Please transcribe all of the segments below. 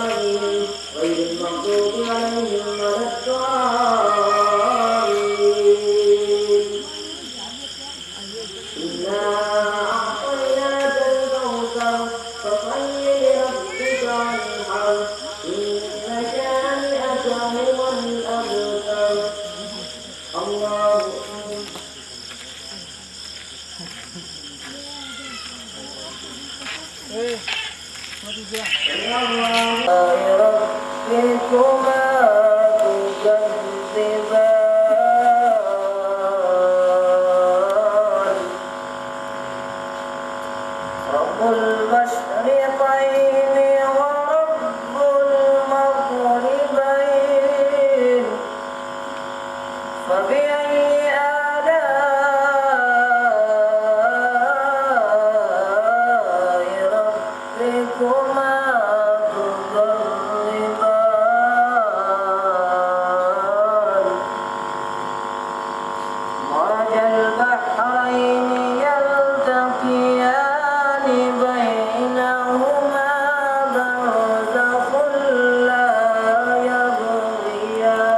غير المغضوب عليهم ولا الضالين إنا أعطيناك الكوثر فصل لربك وانحر إن شانئك هو الأبتر الله ربكما تكذبان رب المشرقين ورب المغربين فبأي آلاء ربكما تكذبان مرج البحرين يلتقيان بينهما برزخ لا يبغيان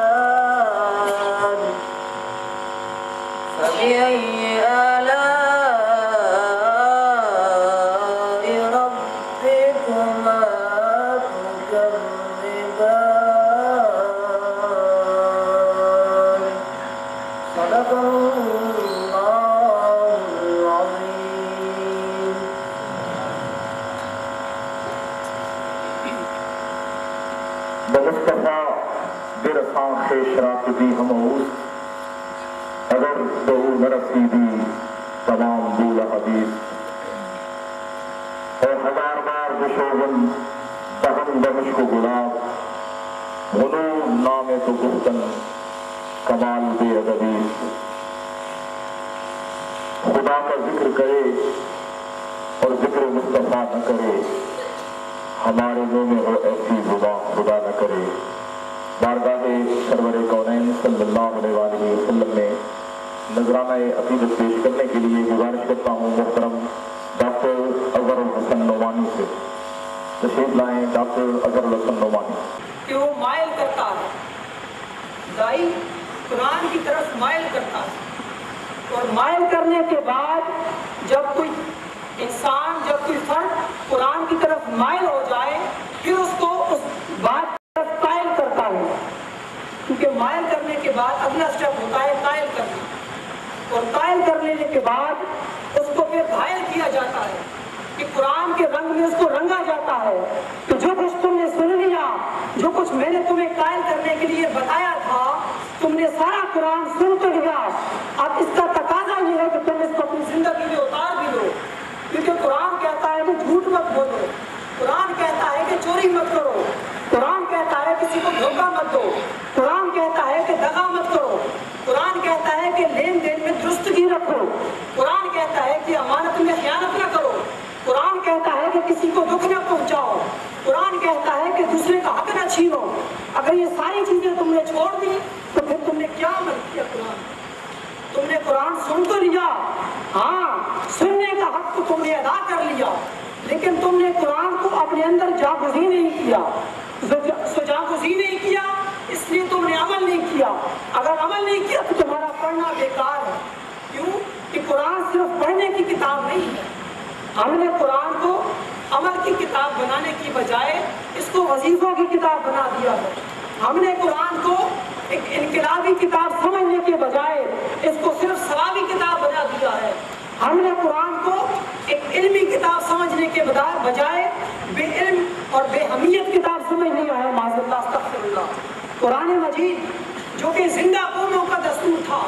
فبأي آلاء ربكما تكذبان صدق الله العظيم بمصطفى برسان خیش راکبی ہموز اگر دو نرسیدی تمام دول حدیث اور ہزار بار بشوگن تہم دمشق و گلاب غنو نام تو گفتن کمال بے ادبی خدا کا ذکر کرے اور ذکر مصطفیٰ نہ کرے ہمارے منہ میں ہو ایسی زبان خدا نہ کرے بارگاہ سرور کونین صلی اللہ علیہ وآلہ وسلم میں نذرانہ عقیدت پیش کرنے کے لیے گزارش کرتا ہوں محترم ڈاکٹر اظہر الحسن نعمانی سے تشریف لائیں ڈاکٹر اظہر الحسن نعمانی کہ وہ مائل کرتا ہے دائی قرآن کی طرف مائل کرتا ہے اور مائل کرنے کے بعد جب کوئی انسان جب کوئی فرد قرآن کی طرف مائل ہو جائے پھر اس کو اس بات کی طرف قائل کرتا ہے کیونکہ مائل کرنے کے بعد اگلا سٹیپ ہوتا ہے قائل کرنا اور قائل کرنے کے بعد اس کو پھر گھائل کیا جاتا ہے کہ قرآن کے رنگ میں اس کو رنگا جاتا ہے کہ جو کچھ تم نے سن لیا جو کچھ میں نے تمہیں قائل کرنے کے لیے بتایا تھا تم نے سارا قرآن سن تو لیا اب اس کا تقاضا یہ ہے کہ تم اس کو اپنی زندگی میں اتار بھی دو کیونکہ قرآن کہتا ہے کہ جھوٹ مت بولو قرآن کہتا ہے کہ چوری مت کرو قرآن کہتا ہے کسی کو دھوکہ مت دو قرآن کہتا ہے کہ دغا مت کرو قرآن کہتا ہے کہ لین دین میں درستگی رکھو قرآن کہتا ہے کہ امانت میں خیانت نہ کرو قرآن کہتا ہے کہ کسی کو دکھ نہ پہنچاؤ قرآن کہتا ہے کہ دوسرے کا حق نہ چھینو اگر یہ ساری چیزیں تم نے چھوڑ دی تو پھر تم نے کیا عمل کیا قرآن تم نے قرآن سن تو لیا ہاں سننے کا حق تو تم نے ادا کر لیا لیکن تم نے قرآن کو اپنے اندر جاگزی نہیں کیا جاگزی نہیں کیا اس لیے تم نے عمل نہیں کیا اگر عمل نہیں کیا تو تمہارا پڑھنا بیکار ہے کیوں کہ قرآن صرف پڑھنے کی کتاب نہیں ہے ہم نے قرآن کو عمل کی کتاب بنانے کی بجائے اس کو وظیفوں کی کتاب بنا دیا ہے ہم نے قرآن کو ایک انقلابی کتاب سمجھنے کے بجائے اس کو صرف ثوابی کتاب بنا دیا ہے ہم نے قرآن کو ایک علمی کتاب سمجھنے کے بجائے بے علم اور بے اہمیت کتاب سمجھ لیا ہے معاذ اللہ استغفر اللہ قرآن مجید جو کہ زندہ قوموں کا دستور تھا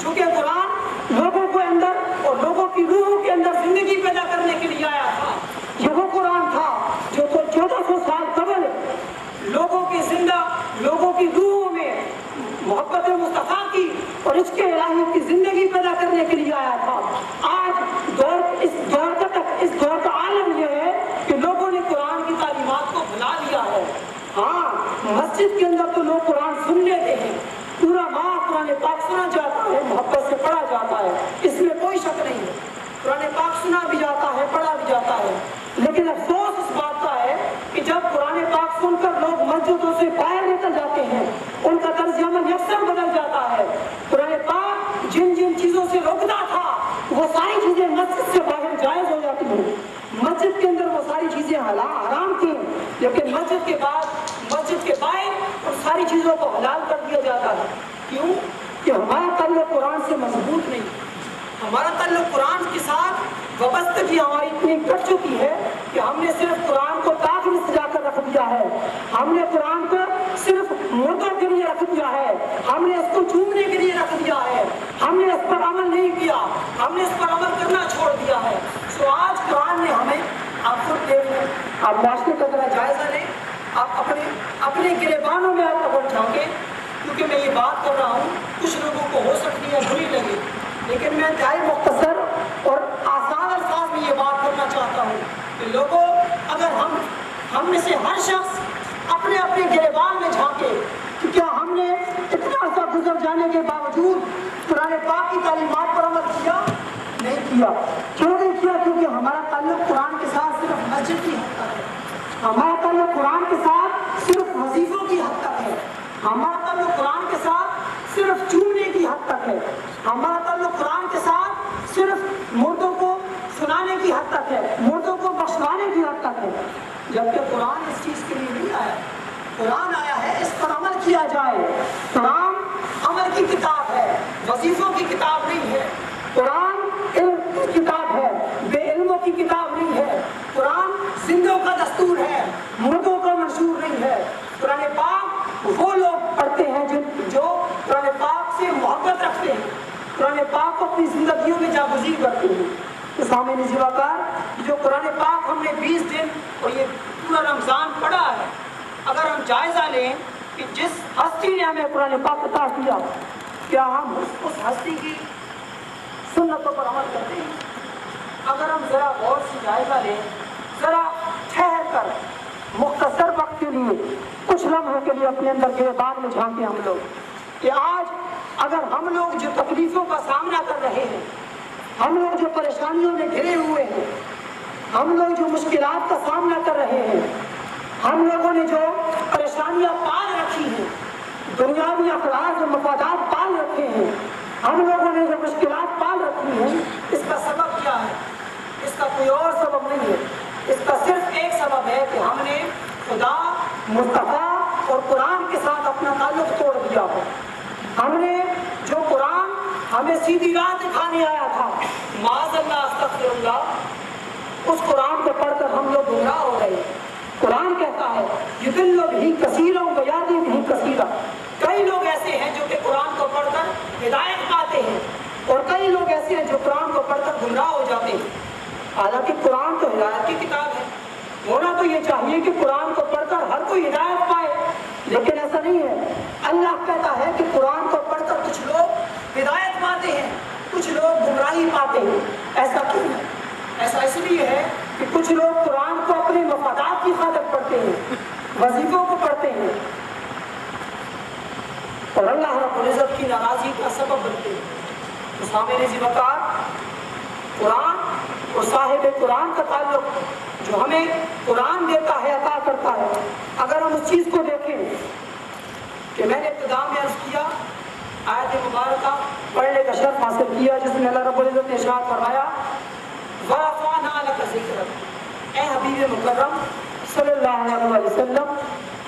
جو کہ قرآن لوگوں کے اندر اور لوگوں کی روحوں کے اندر زندگی پیدا کرنے کے لیے آیا تھا یہ وہ قرآن تھا جو تو 1400 سال قبل لوگوں کی روحوں میں محبت مصطفیٰ کی اور عشق الہی کی زندگی پیدا کرنے کے لیے آیا تھا آج اس دور کا عالم یہ ہے کہ لوگوں نے قرآن کی تعلیمات کو بھلا لیا ہے ہاں مسجد کے اندر تو لوگ قرآن سن لیتے ہیں پورا ماہ قرآن پاک سنا جاتا ہے محبت سے پڑھا جاتا ہے اس میں کوئی شک نہیں ہے قرآن پاک سنا بھی جاتا ہے پڑھا بھی جاتا ہے لیکن افسوس اس بات کا ہے کہ جب قرآن پاک سن لیکن مسجد کے بعد مسجد کے باہر ان ساری چیزوں کو حلال کر دیا جاتا ہے. کیوں؟ کہ ہمارا تعلق قرآن سے مضبوط نہیں. ہمارا تعلق قرآن کے ساتھ وابستگی ہماری اتنی کٹ چکی ہے کہ ہم نے صرف قرآن کو تاج میں سجا کر رکھ دیا ہے. ہم نے قرآن کو صرف مردوں کے لیے رکھ دیا ہے. ہم نے اس کو چومنے کے لیے رکھ دیا ہے. ہم نے اس پر عمل نہیں کیا. ہم نے اس پر عمل کرنا چھوڑ دیا ہے. سو آج قرآن نے ہمیں، آپ خود دیکھیں، آپ معاشرے کا ذرا جائزہ لیں، آپ اپنے گریبانوں میں آپ اگر جھانکیں. کیونکہ میں یہ بات کر رہا ہوں، کچھ لوگوں کو ہو سکتی ہے بری لگے، لیکن میں انتہائی مختصر اور آسان الفاظ میں یہ بات کرنا چاہتا ہوں کہ لوگوں، اگر ہم میں سے ہر شخص اپنے گریبان میں جھانکے کہ کیا ہم نے اتنا عرصہ گزر جانے کے باوجود قرآن پاک کی تعلیمات پر عمل کیا؟ نہیں کیا. کیوں نہیں کیا؟ کیونکہ ہمارا تعلق قرآن کے ساتھ صرف مسجد کی حد تک ہے. ہمارا تعلق قرآن کے ساتھ صرف وظیفوں کی حد تک ہے. ہمارا تعلق قرآن کے ساتھ صرف چومنے کی حد تک ہے. ہمارا تعلق قرآن کے ساتھ صرف مردوں کو سنانے کی حد تک ہے، مردوں کو بخشوانے کی حد تک ہے. جبکہ قرآن اس چیز کے لیے نہیں آیا. قرآن آیا ہے اس پر عمل کیا جائے. قرآن عمل کی کتاب ہے، وظیفوں کی کتاب نہیں ہے. قرآن علم کی کتاب ہے، بے علموں کی کتاب نہیں ہے. قرآن زندوں کا دستور ہے، مردوں کا منشور نہیں ہے. قرآن پاک وہ لوگ پڑھتے ہیں جو قرآن پاک سے محبت رکھتے ہیں، قرآن پاک کو اپنی زندگیوں میں جاگزین کرتے ہیں. سامعین عزیز وقار، جو قرآن پاک ہم نے 20 دن اور یہ پورا رمضان پڑھا ہے، اگر ہم جائزہ لیں کہ جس ہستی نے ہمیں قرآن پاک عطا کیا، کیا ہم اس ہستی کی سنتوں پر عمل کرتے ہیں؟ اگر ہم ذرا غور سے جائزہ لیں، ذرا ٹھہر کر مختصر وقت کے لیے کچھ لمحوں کے لیے اپنے اندر گریبان میں جھانکیں ہم لوگ کہ آج اگر ہم لوگ جو تکلیفوں کا سامنا کر رہے ہیں، ہم لوگ جو پریشانیوں میں گھرے ہوئے ہیں، ہم لوگ جو مشکلات کا سامنا کر رہے ہیں، ہم لوگوں نے جو پریشانیاں پال رکھی ہیں، دنیاوی اخلاق اور مفادات پال رکھے ہیں، ہم لوگوں نے جو مشکلات پال رکھی ہیں، اس کا سبب کیا ہے؟ اس کا کوئی اور سبب نہیں ہے. اس کا صرف ایک سبب ہے کہ ہم نے خدا، مصطفیٰ اور قرآن کے ساتھ اپنا تعلق توڑ دیا ہو. ہم نے جو قرآن ہمیں سیدھی راہ دکھانے آیا تھا، معاذ اللہ استغفر اللہ، اس قرآن کو پڑھ کر ہم لوگ گمراہ ہو رہے ہیں. قرآن کہتا ہے یضل بہ کثیرا ویہدی بہ کثیرا. کئی لوگ ایسے ہیں جو کہ قرآن کو پڑھ کر ہدایت پاتے ہیں، اور کئی لوگ ایسے ہیں جو قرآن کو پڑھ کر گمراہ ہو جاتے ہیں. حالانکہ قرآن تو ہدایت کی کتاب ہے. ہونا تو یہ چاہیے کہ قرآن کو پڑھ کر ہر کوئی ہدایت پائے، لیکن ایسا نہیں ہے. اللہ کہتا ہے کہ قرآن کو پڑھ کر کچھ لوگ ہدایت پاتے ہیں، کچھ لوگ گمراہی پاتے ہیں. ایسا کیوں ہے؟ ایسا اس لیے ہے کہ کچھ لوگ قرآن کو اپنے مفادات کی خاطر پڑھتے ہیں، وظیفوں کو پڑھتے ہیں، اور اللہ رب العزت کی ناراضی کا سبب بنتے ہیں. تو سامعین عزیز وقار، قرآن اور صاحب قرآن کا تعلق جو ہمیں قرآن دیتا ہے، عطا کرتا ہے، اگر ہم اس چیز کو دیکھیں کہ میں نے ابتدا میں عرض کیا، آیت مبارکہ پڑھنے کا شرف حاصل کیا جس میں اللہ رب العزت نے ارشاد فرمایا وَرَفَعْنَا لَكَ ذِكْرَكَ، اے حبیب مکرم صلی اللہ علیہ وسلم،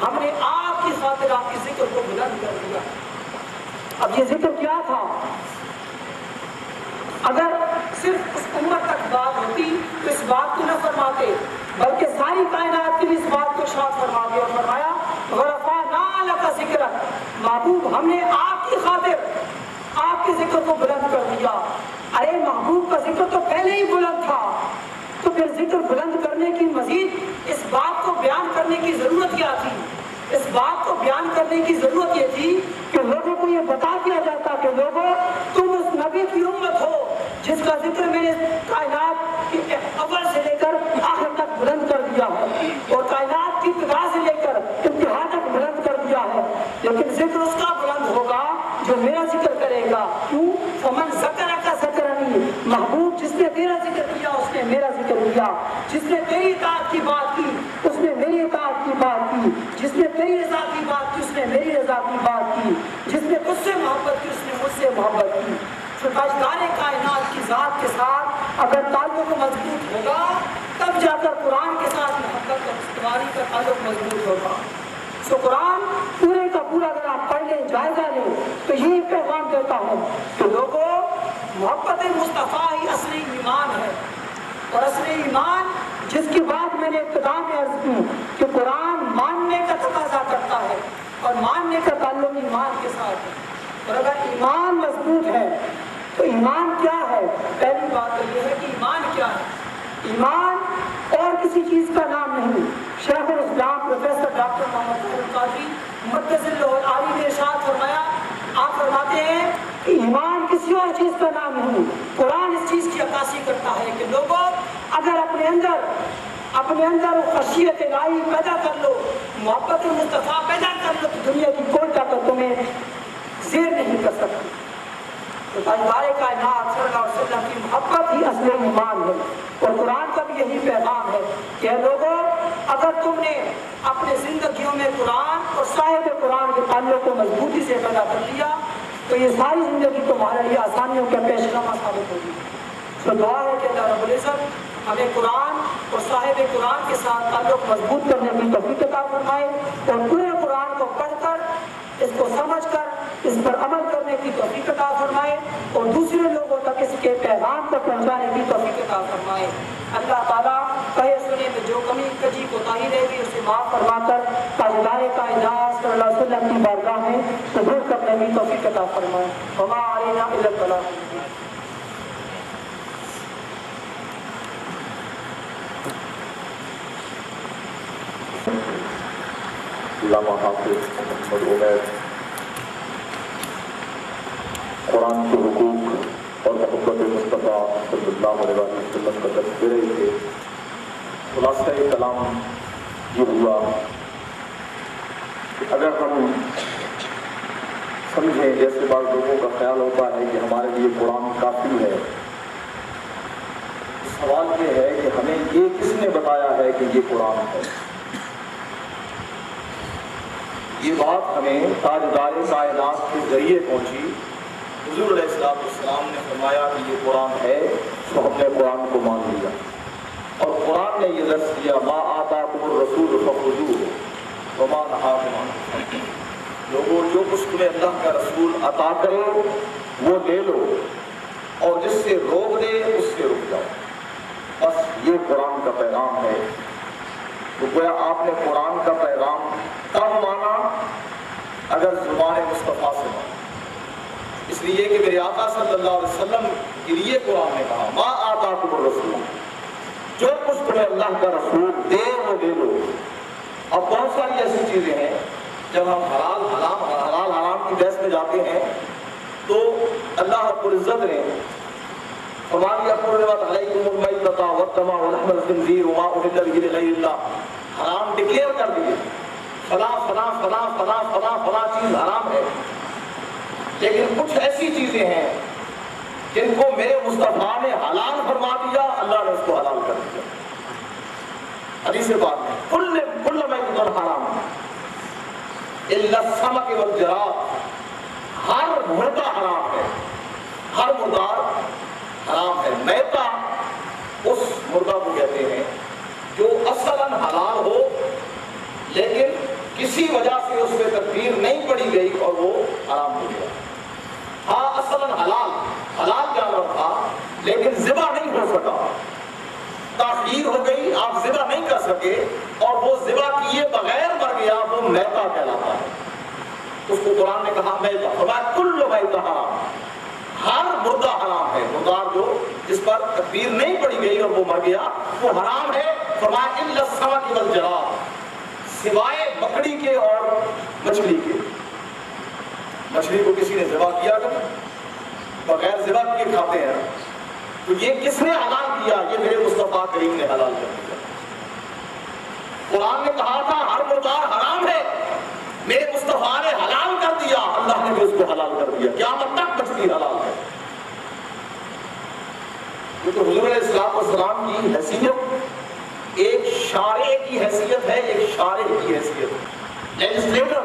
ہم نے آپ کی خاطر آپ کے ذکر کو بلند کر دیا. اب یہ ذکر کیا تھا؟ اگر صرف اس امت تک بات ہوتی تو اس بات کو نہ فرماتے، بلکہ ساری کائنات کے لیے اس بات کو ارشاد فرما دیا اور فرمایا وَرَفَعْنَا لَكَ ذِكْرَكَ، محبوب ہم نے آپ کی خاطر آپ کے ذکر کو بلند کر دیا. ارے محبوب کا ذکر تو پہلے ہی بلند تھا، تو پھر ذکر بلند کرنے کی مزید اس بات کو بیان کرنے کی ضرورت کیا تھی؟ اس بات کو بیان کرنے کی ضرورت یہ تھی کہ لوگوں کو یہ بتا دیا جاتا کہ لوگوں تم اس نبی کی امت ہو جس کا ذکر میں نے کائنات کے اول سے لے کر آخر تک بلند کر دیا ہے، اور کائنات کی ابتدا سے لے کر انتہا تک بلند کر دیا ہے. لیکن ذکر اس کا بلند ہوگا جو میرا ذکر کرے گا. کیوں؟ فمن ذکرک ذکرنی، محبوب جس نے تیرا ذکر کیا اس نے میرا ذکر کیا، جس نے تیری اطاعت کی بات کی اس نے میری اطاعت کی بات کی، جس نے تیری رضا کی بات کی اس نے میری رضا کی بات کی، جس نے تجھ سے محبت کی اس نے مجھ سے محبت کی. تاجدار کائنات کی ذات کے ساتھ اگر تعلق مضبوط ہوگا تب جا کر قرآن کے ساتھ محبت اور استواری کا تعلق مضبوط ہوگا۔ سو قرآن پورے کا پورا اگر آپ پڑھ لیں، جائزہ لیں، تو یہی پیغام دیتا ہوں کہ لوگوں، محبت مصطفیٰ ہی اصل ایمان ہے، اور اصل ایمان جس کی بات میں نے ابتدا میں عرض کی کہ قرآن ماننے کا تقاضا کرتا ہے اور ماننے کا تعلق ایمان کے ساتھ ہے۔ اور اگر ایمان مضبوط ہے تو ایمان کیا ہے؟ پہلی بات تو یہ ہے کہ ایمان کیا ہے۔ ایمان اور کسی چیز کا نام نہیں۔ شیخ الاسلام پروفیسر ڈاکٹر محمد طاہر قادری مقدس اللہ العالی نے ارشاد فرمایا، آپ فرماتے ہیں کہ ایمان کسی اور چیز کا نام نہیں۔ قرآن اس چیز کی عکاسی کرتا ہے کہ لوگوں، اگر اپنے اندر خشیت الہی پیدا کر لو، محبت مصطفیٰ پیدا کر لو، تو دنیا کی کوئی طاقت تمہیں زیر نہیں کر سکتی۔ تو تاجدار کائنات صلی اللہ علیہ وسلم کی محبت ہی اصل ایمان ہے، اور قرآن کا بھی یہی پیغام ہے کہ لوگوں، اگر تم نے اپنے زندگیوں میں قرآن اور صاحب قرآن کے تعلق کو مضبوطی سے پیدا کر لیا تو یہ ساری زندگی تمہارے لیے آسانیوں کا پیشنما ثابت ہوگی۔ تو دعا ہے کہ اللہ رب العزت ہمیں قرآن اور صاحب قرآن کے ساتھ تعلق مضبوط کرنے کی توفیق عطا فرمائے، اور پورے قرآن کو پڑھ کر، اس کو سمجھ کر، اس پر عمل کرنے کی توفیق عطا فرمائے، اور دوسرے لوگوں تک اس کے پیغام کو پہنچانے کی توفیق عطا فرمائے۔ اللہ تعالیٰ کہے سنے میں جو کمی کجی کوتاہی رہ گئی اسے معاف فرما کر تاجدار کائنات صلی اللہ علیہ وسلم کی بارگاہ میں قبول کرنے کی توفیق عطا فرمائے۔ وما علینا الا البلاغ۔ علامہ حافظ محمد عمیر قرآن کے حقوق اور محبت مصطفیٰ صلی اللہ علیہ وسلم کا درس دے رہے تھے۔ خلاصہ کلام یہ ہوا کہ اگر ہم سمجھیں، جیسے بعض لوگوں کا خیال ہوتا ہے کہ ہمارے لیے قرآن کافی ہے، سوال یہ ہے کہ ہمیں یہ کس نے بتایا ہے کہ یہ قرآن ہے؟ یہ بات ہمیں تاجدار کائنات کے ذریعے پہنچی۔ حضور علیہ السلام نے فرمایا کہ یہ قرآن ہے، تو ہم نے قرآن کو مان لیا، اور قرآن نے یہ درس دیا، ما آتاکم الرسول فخذوہ وما نہاکم عنہ۔ لوگوں، جو کچھ تمہیں اللہ کا رسول عطا کرے وہ لے لو، اور جس سے روک دے اس سے رک جاؤ۔ بس یہ قرآن کا پیغام ہے۔ تو گویا آپ نے قرآن کا پیغام کب مانا؟ اگر زبان مصطفیٰ سے مانا۔ اس لیے کہ میرے آقا صلی اللہ علیہ وسلم کے لیے قرآن نے کہا، ما آتاکم الرسول، جو کچھ تمہیں اللہ کا رسول دے وہ لے لو۔ اب بہت ساری ایسی چیزیں ہیں، جب ہم حلال حرام کی بحث میں جاتے ہیں تو اللہ رب العزت نے فرما دیا، حرمت علیکم المیتۃ والدم ولحم الخنزیر وما اہل به لغیر اللہ، حرام ڈکلیئر کر دیے، فلاں فلاں فلاں فلاں فلاں فلاں چیز حرام ہے۔ لیکن کچھ ایسی چیزیں ہیں جن کو میرے مصطفیٰ نے حلال فرما دیا، اللہ نے اس کو حلال کر دیا۔ حدیث پاک میں کل میتۃ حرام الا السمک والجراد، ہر مردہ حرام ہے، ہر مردار حرام ہے۔ میتہ اس مردہ کو کہتے ہیں جو اصلاً حلال ہو لیکن کسی وجہ سے اس پہ تکبیر نہیں پڑی گئی اور وہ حرام ہو گیا۔ ہاں اصلاً حلال جانور تھا لیکن ذبح نہیں ہو سکا، تاخیر ہو گئی، آپ ذبح نہیں کر سکے اور وہ ذبح کیے بغیر مر گیا، وہ میتہ کہلاتا ہے۔ اس کو قرآن نے کہا میتہ، فرمایا کل میتہ حرام، ہر مردہ حرام ہے، مردار جو جس پر تکبیر نہیں پڑی گئی اور وہ مر گیا وہ حرام ہے۔ فرمایا الا السمک والجراد، سوائے بکری کے اور مچھلی کے۔ مچھلی کو کسی نے ذبح کیا کر بغیر ذبح کیے کھاتے ہیں، تو یہ کس نے حلال کیا؟ یہ میرے مصطفیٰ کریم نے حلال کر دیا۔ قرآن نے کہا تھا ہر مردار حرام ہے، میرے مصطفیٰ نے حلال کر دیا، اللہ نے بھی اس کو حلال کر دیا، قیامت تک مچھلی حلال ہے۔ یہ تو حضور علیہ السلام کی حیثیت ایک شارع کی حیثیت ہے، ایک شارع کی حیثیت، لیجسلیٹر،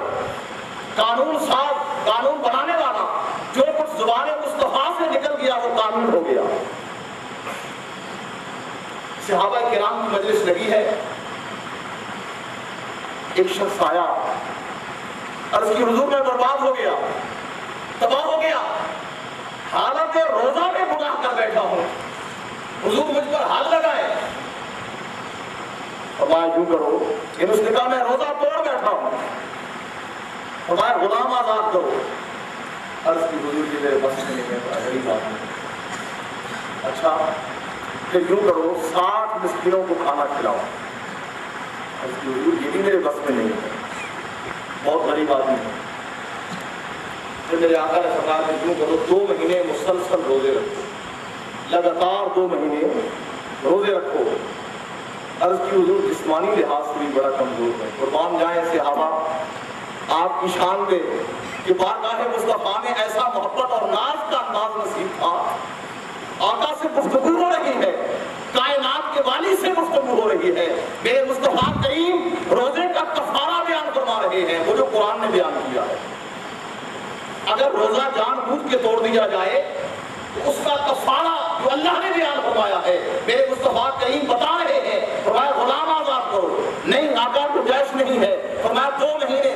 قانون ساز، قانون بنانے والا، جو کچھ زبان مصطفیٰ سے نکل گیا وہ قانون ہو گیا۔ صحابہ کرام کی مجلس لگی ہے، ایک شخص آیا، عرض کی حضور میں برباد ہو گیا، تباہ ہو گیا، حالت روزہ میں گناہ کر بیٹھا ہوں، حضور مجھ پر حد لگائے۔ فرمایا یوں کرو، اس نے کہا میں روزہ توڑ بیٹھا ہوں، فرمایا غلام آزاد کرو۔ عرض کی حضور کی میرے بس میں نہیں ہے، بڑی بات ہے۔ اچھا پھر یوں کرو 60 مسکینوں کو کھانا کھلاؤ۔ عرض کی حضور یہ بھی میرے بس میں نہیں ہے، بہت غریب آدمی ہے۔ پھر میرے آقا نے فرمایا کہ یوں کرو 2 مہینے مسلسل روزے رکھو، لگاتار 2 مہینے روزے رکھو۔ عرض کی حضور جسمانی لحاظ سے بھی بڑا کمزور ہے، قربان جائیں صحابہ آپ کی شان پہ کہ بارگاہ مصطفیٰ میں ایسا محبت اور ناز کا انداز نصیب تھا، آقا سے گفتگو ہو رہی ہے، کائنات کے والی سے گفتگو ہو رہی ہے، میرے مصطفیٰ کریم روزے کا کفارہ بیان فرما رہے ہیں، وہ جو قرآن نے بیان کیا ہے۔ اگر روزہ جان بوجھ کے توڑ دیا جائے تو اس کا کفارہ جو اللہ نے بیان فرمایا ہے، میرے مصطفیٰ کریم بتا رہے ہیں، فرمایا غلام آزاد کرو۔ نہیں آقا گنجائش نہیں ہے، فرمایا 2 مہینے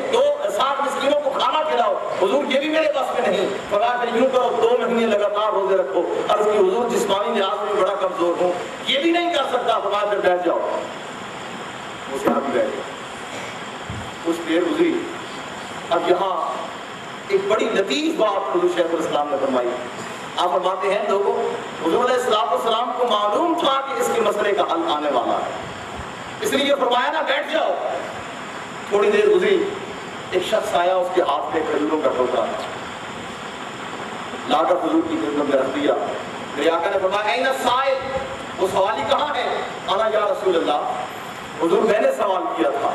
60 مسکینوں کو کھانا کھلاؤ۔ حضور یہ بھی میرے پاس میں نہیں، فرمایا پھر یوں کرو 2 مہینے لگاتار روزے رکھو۔ عرض کی حضور جسمانی لحاظ میں بڑا کمزور ہوں، یہ بھی نہیں کر سکتا، فرمایا پھر بیٹھ جاؤ۔ وہ صاحب بھی بیٹھ گئے، کچھ دیر گزری، اب یہاں ایک بڑی لطیف بات حضور شیخ الاسلام نے فرمائی۔ آپ فرماتے ہیں لوگوں، حضور علیہ السلام کو معلوم تھا کہ اس کے مسئلے کا حل آنے والا ہے، اس لیے فرمایا نا بیٹھ جاؤ۔ تھوڑی دیر گزری، ایک شخص آیا، اس کے ہاتھ میں کھجوروں کا ٹوکرا لا کر حضور کی خدمت میں رکھ دیا۔ میرے آقا نے فرمایا این السائل، وہ سوالی کہاں ہے؟ انا یا رسول اللہ، حضور میں نے سوال کیا تھا۔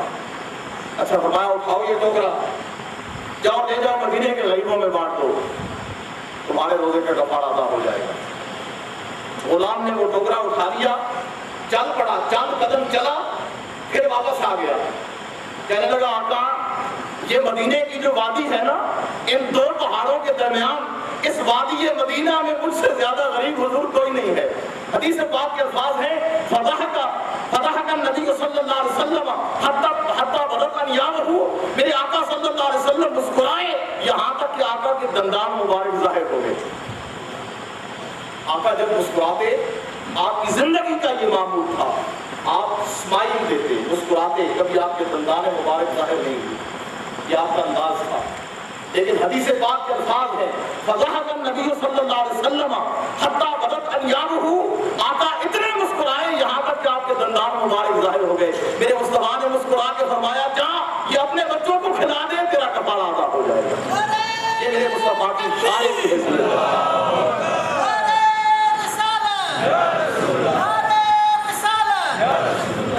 اچھا فرمایا اٹھاؤ یہ ٹوکرا، جاؤ لے جاؤ مدینے کے غریبوں میں بانٹ دو، تمہارے روزے کا کفارہ ادا ہو جائے گا۔ غلام نے وہ ٹوکرا اٹھا لیا، چل پڑا، چند قدم چلا، پھر واپس آ گیا، کہنے لگا آقا یہ مدینے کی جو وادی ہے نا، ان 2 پہاڑوں کے درمیان اس وادی مدینہ میں مجھ سے زیادہ غریب حضور کوئی نہیں ہے۔ حدیث پاک کے الفاظ ہیں فضحک النبی صلی اللہ علیہ وسلم حتی بدت انیابہ، میرے آقا صلی اللہ علیہ وسلم مسکرائے یہاں تک کہ آقا کے دندان مبارک ظاہر ہو گئے۔ آقا جب مسکراتے، آپ کی زندگی کا یہ معمول تھا، آپ اسمائل دیتے، مسکراتے، کبھی آپ کے دندان مبارک ظاہر نہیں ہوئے، یہ آپ کا انداز تھا۔ لیکن حدیث پاک کے الفاظ ہیں فضحک النبی صلی اللہ علیہ وسلم حتی بدت انیابہ، آقا اتنے مسکرائے یہاں تک کہ آپ کے دندان مبارک ظاہر ہو گئے۔ میرے مصطفیٰ نے مسکرا کے فرمایا جا یہ اپنے بچوں کو کھلا دے، تیرا کفارہ ادا ہو جائے گا۔ یہ میرے مصطفیٰ کی شان کی حیثیت ہے۔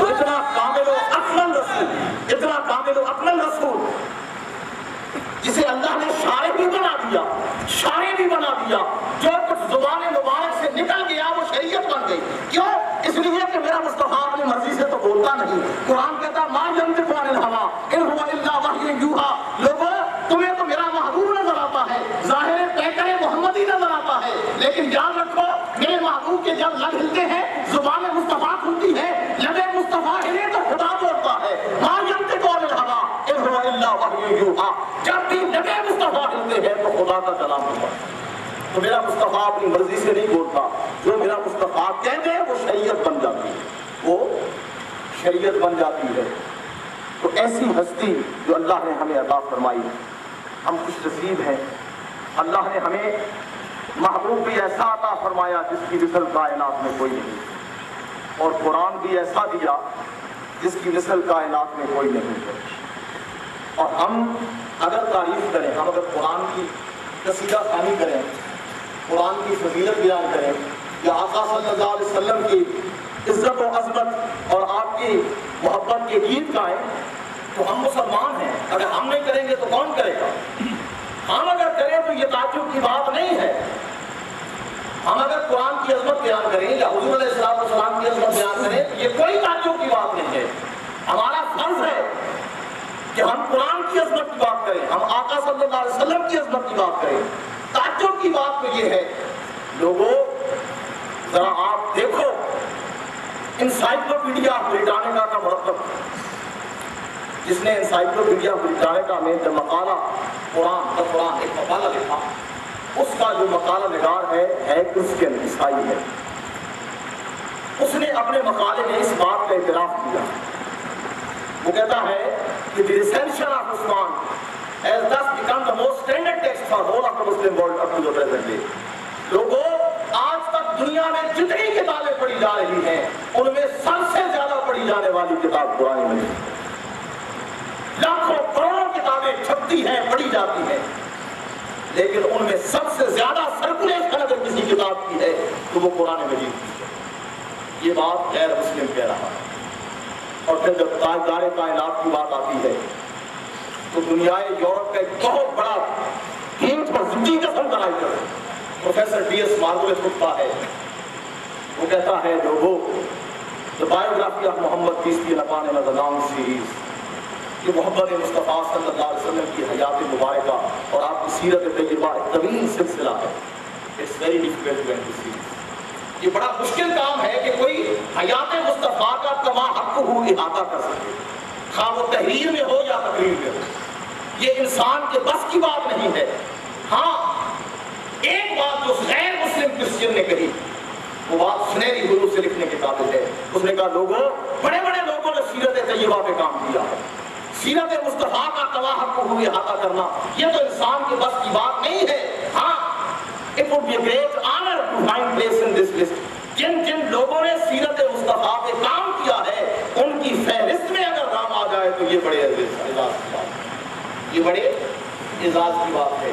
اتنا کامل و اکمل رسول، اتنا کامل و اکمل رسول جسے اللہ نے شارع بھی بنا دیا، شارع بھی بنا دیا، جو کچھ زبان مبارک سے نکل گیا وہ شریعت بن گئی۔ کیوں؟ اس لیے کہ میرا مصطفیٰ اپنی مرضی سے تو بولتا نہیں، قرآن کہتا ما ینطق عن الہویٰ ان هو الا وحی یوحیٰ۔ لوگوں تمہیں تو میرا محبوب نظر آتا ہے، ظاہر پیکر محمدی نظر آتا ہے، لیکن یاد رکھو میرے محبوب کے جب لب ہلتے ہیں، زبان مصطفیٰ کھلتی ہے، لب مصطفیٰ ہلے تو خدا بولتا ہے، ما ینطق عن الہویٰ ان هو الا وحی یوحیٰ۔ جب بھی لب مصطفیٰ ہلتے ہیں تو خدا کا کلام ہوتا ہے۔ تو میرا مصطفیٰ اپنی مرضی سے نہیں بولتا، جو میرا مصطفیٰ کہتے ہیں وہ شریعت بن جاتی ہے، وہ شریعت بن جاتی ہے۔ تو ایسی ہستی جو اللہ نے ہمیں عطا فرمائی، ہم خوش نصیب ہیں۔ اللہ نے ہمیں محبوب بھی ایسا عطا فرمایا جس کی مثل کائنات میں کوئی نہیں، اور قرآن بھی ایسا دیا جس کی مثل کائنات میں کوئی نہیں ہے۔ اور ہم اگر تعریف کریں، ہم اگر قرآن کی قصیدہ خوانی کریں، قرآن کی فضیلت بیان کریں، یا آقا صلی اللہ علیہ وسلم کی عزت و عظمت اور آپ کی محبت کے گیت گائیں، تو ہم مسلمان ہیں۔ اگر ہم نہیں کریں گے تو کون کرے گا؟ ہم اگر کریں تو یہ تعجب کی بات نہیں ہے۔ ہم اگر قرآن کی عظمت بیان کریں یا حضور علیہ السلام کی عظمت بیان کریں تو یہ کوئی تعجب کی بات نہیں ہے۔ ہمارا فرض ہے کہ ہم قرآن کی عظمت کی بات کریں، ہم آقا صلی اللہ علیہ وسلم کی عظمت کی بات کریں۔ تعجب کی بات تو یہ ہے، لوگوں ذرا آپ دیکھو انسائکلوپیڈیا بریٹانیکا کا مرتب، جس نے انسائکلوپیڈیا بریٹانیکا میں جو مقالہ قرآن ایک مقالہ لکھا، اس کا جو مقالہ نگار ہے کرسچن، عیسائی ہے. اس نے اپنے مقالے میں اس بات کا اعتراف کیا. وہ کہتا ہے کہ the recension of Usman has thus become the most standard text for whole of the Muslim world up to the present day. لوگوں، آج تک دنیا میں جتنی کتابیں پڑھی جا رہی ہیں ان میں سب سے زیادہ پڑھی جانے والی کتاب قرآن مجید. لاکھوں کروڑوں کتابیں چھپتی ہیں، پڑھی جاتی ہیں، لیکن ان میں سب سے زیادہ سرکولیشن اگر کسی کتاب کی ہے تو وہ قرآن مجید کی ہے. یہ بات غیر مسلم کہہ رہا ہے. اور پھر جب تاجدار کائنات کی بات آتی ہے تو دنیائے یورپ کا ایک بہت بڑا قیمت پر زندگی قسم کا writer professor D S Margoliouth لکھتا ہے. وہ کہتا ہے لوگوں، the biography of Muhammad peace be upon him is a long series. یہ محمد مصطفیٰ صلی اللہ علیہ وسلم کی حیات مبارکہ اور آپ کی سیرت طیبہ ایک طویل سلسلہ ہے. It's very difficult to end the series. یہ بڑا مشکل کام ہے کہ کوئی حیات مصطفیٰ کا کما حق ہو احاطہ کر سکے، خواہ وہ تحریر میں ہو یا تقریر میں ہو. یہ انسان کے بس کی بات نہیں ہے. ہاں، ایک بات جو غیر مسلم کرسچن نے کہی، وہ بات سنہری حروف سے لکھنے کے قابل ہے. اس نے کہا لوگوں، بڑے بڑے لوگوں نے سیرت طیبہ پہ کام کیا ہے، سیرت مصطفیٰ کا کما حق ہو احاطہ کرنا یہ تو انسان کے بس کی بات نہیں ہے. ہاں، it would be a great honor to find place in this list. جن لوگوں نے سیرت مصطفیٰ پہ کام کیا ہے ان کی فہرست میں اگر نام آ جائے تو یہ بڑے اعزاز کی بات ہے. یہ بڑے اعزاز کی بات ہے.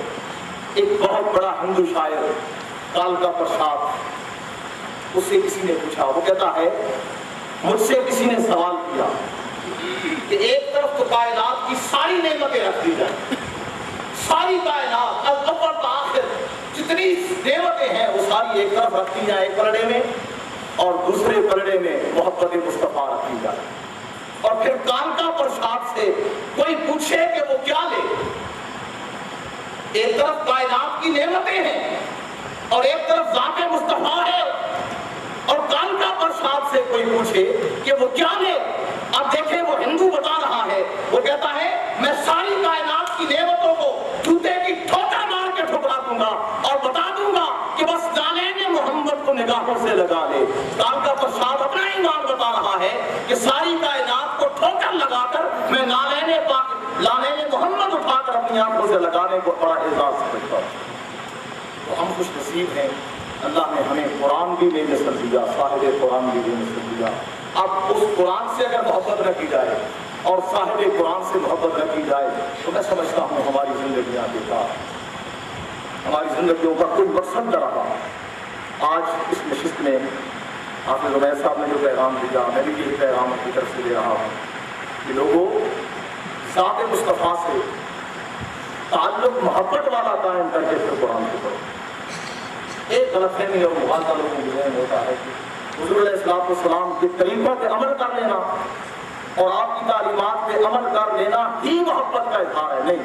ایک بہت بڑا ہندو شاعر کالکا پرساد، اس سے کسی نے پوچھا، وہ کہتا ہے مجھ سے کسی نے سوال کیا کہ ایک طرف تو کائنات کی ساری نعمتیں رکھ دی جائیں، ساری کائنات از اول تا آخر جتنی نعمتیں ہیں وہ ساری ایک طرف رکھ دی جائیں ایک پلڑے میں، اور دوسرے پلڑے میں محبت مصطفیٰ رکھ دی جائے. اور پھر کالکا پرساد سے کوئی پوچھے کہ وہ کیا لے. ایک طرف کائنات کی نعمتیں ہیں اور ایک طرف ذات مصطفیٰ ہے، اور کالکا پرساد سے کوئی پوچھے کہ وہ کیا لے. اب دیکھیں وہ ہندو بتا رہا ہے، وہ کہتا ہے میں ساری کائنات کی نعمتوں کو جوتے کی ٹھوکر مار کے ٹھکرا دوں گا اور بتا دوں گا کہ بس نالین محمد کو نگاہوں سے لگا لے. کالکا پرساد اپنا ایمان بتا رہا ہے کہ ساری کائنات کو ٹھوکر لگا کر میں نالین محمد اٹھا کر اپنی آنکھوں سے لگانے کو بڑا اعزاز سمجھتا ہوں. تو ہم خوش نصیب ہیں، اللہ نے ہمیں قرآن بھی بے مثل دیا، صاحب قرآن بھی بے مثل دیا. اب اس قرآن سے اگر محبت نہ کی جائے اور صاحب قرآن سے محبت نہ کی جائے تو میں سمجھتا ہوں ہماری زندگیاں بیکار، ہماری زندگیوں کا کوئی مقصد نہ رہا. آج اس نشست میں حافظ عمیر صاحب نے جو پیغام دیا، میں بھی یہی پیغام اپنی طرف سے دے رہا ہوں کہ لوگوں، ذات مصطفیٰ سے تعلق محبت والا قائم کر کے پھر قرآن کو پڑھو. ایک غلط فہمی اور مغالطہ لوگوں کو ذہن ہوتا ہے کہ حضور علیہ السلام کے طریقوں پہ عمل کر لینا اور آپ کی تعلیمات پہ عمل کر لینا ہی محبت کا اظہار ہے. نہیں،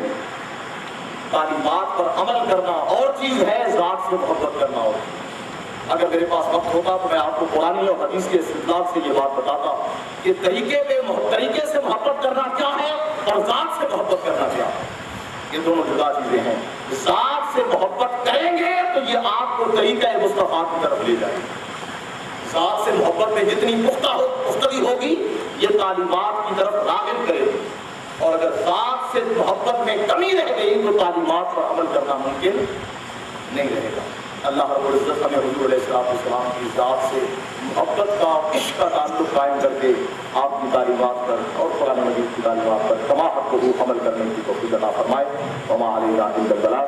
تعلیمات پر عمل کرنا اور چیز ہے، ذات سے محبت کرنا اور چیز. اگر میرے پاس وقت ہوتا تو میں آپ کو قرآن اور حدیث کے استدلال سے یہ بات بتاتا کہ طریقے سے محبت کرنا کیا ہے اور ذات سے محبت کرنا کیا ہے. یہ دونوں جدا چیزیں ہیں. ذات سے محبت کریں گے تو یہ آپ کو طریقہ مصطفیٰ کی طرف لے جائے گی. ذات سے محبت میں جتنی پختگی ہوگی یہ تعلیمات کی طرف راغب کرے گی، اور اگر ذات سے محبت میں کمی رہ گئی تو تعلیمات پر عمل کرنا ممکن نہیں رہے گا. اللہ رب العزت ہمیں حضور علیہ السلام کی ذات سے محبت کا، عشق کا تعلق قائم کر کے آپ کی تعلیمات پر اور قرآن مجید کی تعلیمات پر کما حق کو عمل کرنے کی توفیق عطا فرمائے. وما علینا الا البلاغ.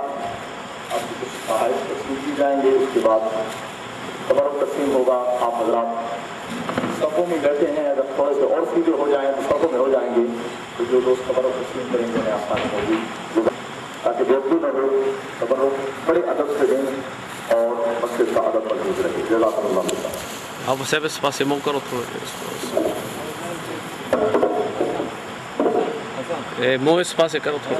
اب کچھ تحائف تقسیم کی جائیں گے، اس کے بعد خبر و تقسیم ہوگا. آپ حضرات صفوں میں بیٹھے ہیں، اگر تھوڑے سے اور سیدھے ہو جائیں تو صفوں میں ہو جائیں گے، تو جو دوست خبر و تقسیم کریں گے انہیں آسانی ہوگی، تاکہ بیوقوف نہ ہو. خبر بڑے ادب سے دیں اور مسجد کا ادب موجود رہے. جزاکم اللہ خیر. آپ سے بس پاسے مو کرو تھوڑا مو اس پاسے کرو تھوڑا.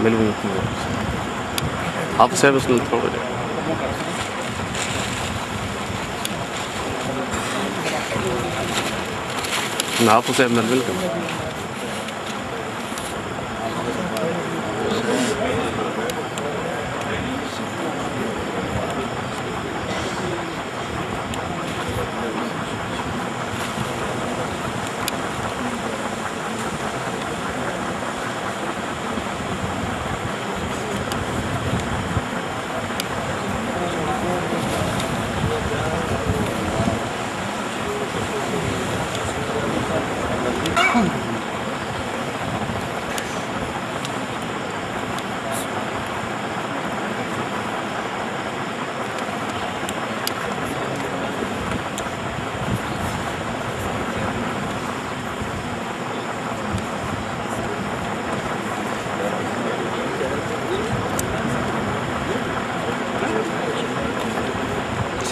ملون آپ سروس میں تھوڑا جائے آپ سے میں بالکل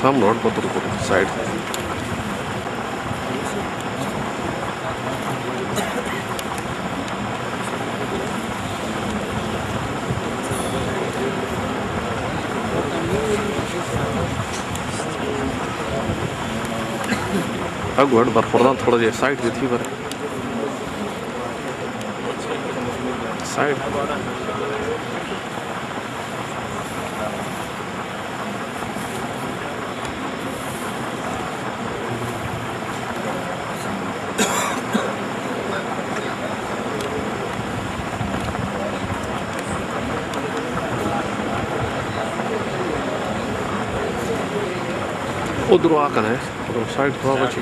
سام روڈ پر تو سائڈ اگوڑ برفردان تھوڑا جائے سائڈ دی تھی بر سائڈ ادھر آکن ہے ادھر سائڈ تھوڑا بچی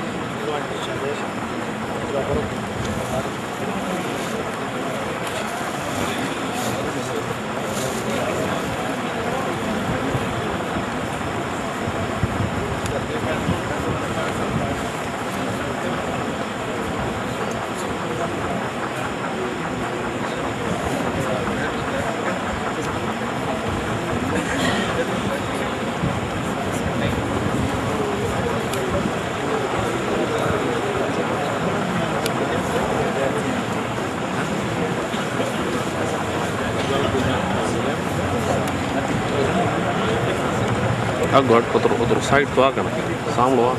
اگوڑ ادھر سائڈ تو آکن ساملو آ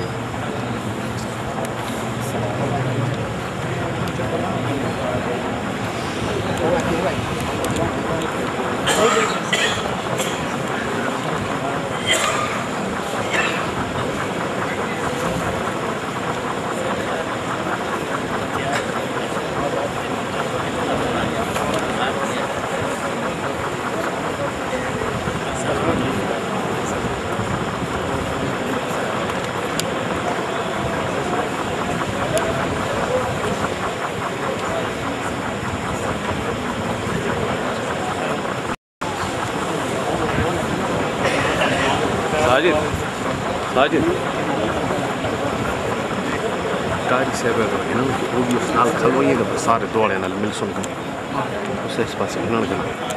ساجد گاڑی سے وہ بھی اس نال کھلوئیے گا سارے دوڑے نال مل سن کر اسے اس پاس ہنن گنا